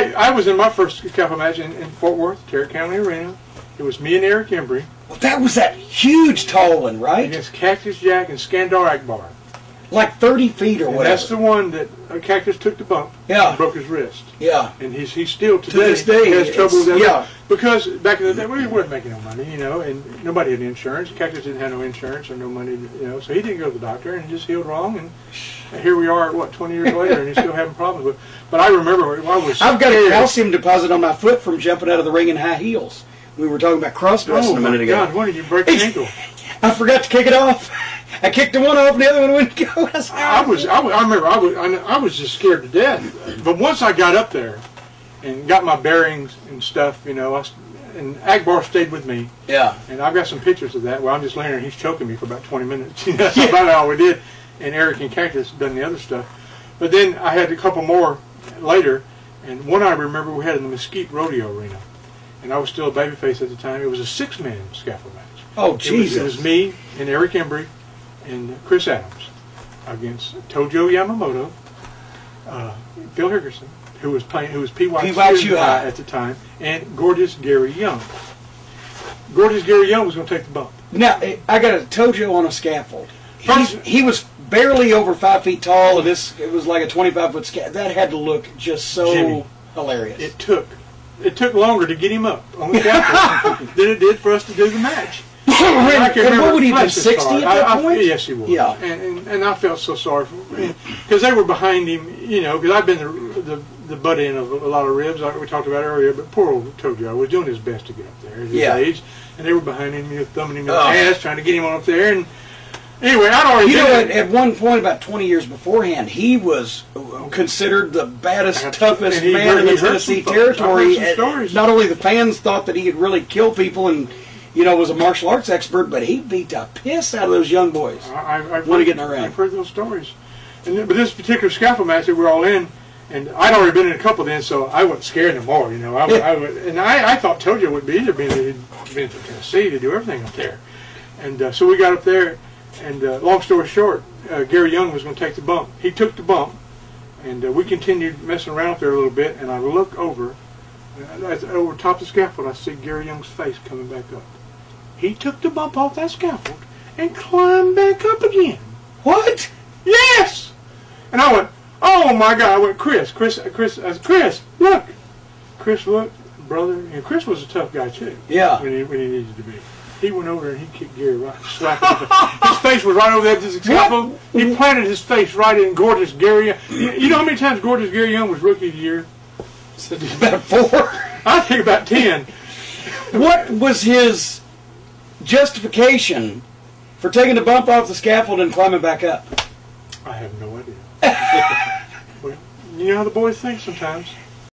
I was in my first scaffold match in Fort Worth, Tarrant County Arena. It was me and Eric Embry. Well, that was that huge tall one, right? Against Cactus Jack and Skandar Akbar. Like 30 feet or and whatever. That's the one that Cactus took the bump. Yeah. And broke his wrist. Yeah. And he's still today, to this day has trouble with that. Yeah. Because back in the day, we weren't making no money, you know, and nobody had insurance. Cactus didn't have no insurance or no money, you know, so he didn't go to the doctor and he just healed wrong. And here we are, what, 20 years later, and he's still having problems with. But I remember I was. I've got a calcium deposit on my foot from jumping out of the ring in high heels. We were talking about cross-dressing a minute ago. God, when did you break your ankle? I forgot to kick it off. I kicked the one off, and the other one wouldn't go. I remember I was just scared to death. But once I got up there and got my bearings and stuff, you know, and Akbar stayed with me. Yeah. And I've got some pictures of that where I'm just laying there and he's choking me for about 20 minutes. You know, that's about all we did. And Eric and Cactus done the other stuff. But then I had a couple more later, and one I remember we had in the Mesquite Rodeo Arena. And I was still a babyface at the time. It was a 6-man scaffold match. Oh, Jesus. It was me and Eric Embry and Chris Adams against Tojo Yamamoto, Phil Hickerson, who was P.Y. at the time, and Gorgeous Gary Young. Gorgeous Gary Young was going to take the bump. Now, I got a Tojo on a scaffold. He was barely over 5 feet tall, and it was like a 25-foot scaffold. That had to look just so hilarious. It took longer to get him up on the scaffold than it did for us to do the match. And what would he be, 60 at that point? Yes, he was. Yeah. And I felt so sorry for him because they were behind him, you know, because I've been the butt end of a lot of ribs, like we talked about earlier, but poor old Tojo was doing his best to get up there at his age, and they were behind him, you know, thumbing him in the ass, trying to get him on up there, and anyway, I'd already at one point, about 20 years beforehand, he was considered the baddest, toughest man in the Tennessee territory. Not only the fans thought that he could really kill people and, you know, was a martial arts expert, but he beat the piss out of those young boys. I've heard those stories. But this particular scaffold match that we're all in, and I'd already been in a couple then, so I wasn't scared no more, you know. I thought Tojo would be either being from Tennessee to do everything up there. And so we got up there, and long story short, Gary Young was going to take the bump. He took the bump, and we continued messing around up there a little bit, and I look over top of the scaffold, I see Gary Young's face coming back up. He took the bump off that scaffold and climbed back up again. What? Yes! And I went, oh my God. I went, Chris, look. Chris looked, brother, and Chris was a tough guy too. Yeah. When he needed to be. He went over and he kicked Gary right, slapped him. His face was right over there at this scaffold. He planted his face right in Gorgeous Gary Young. You know how many times Gorgeous Gary Young was Rookie of the Year? About 4. I think about 10. What was his justification for taking the bump off the scaffold and climbing back up? I have no idea. Well, you know how the boys think sometimes.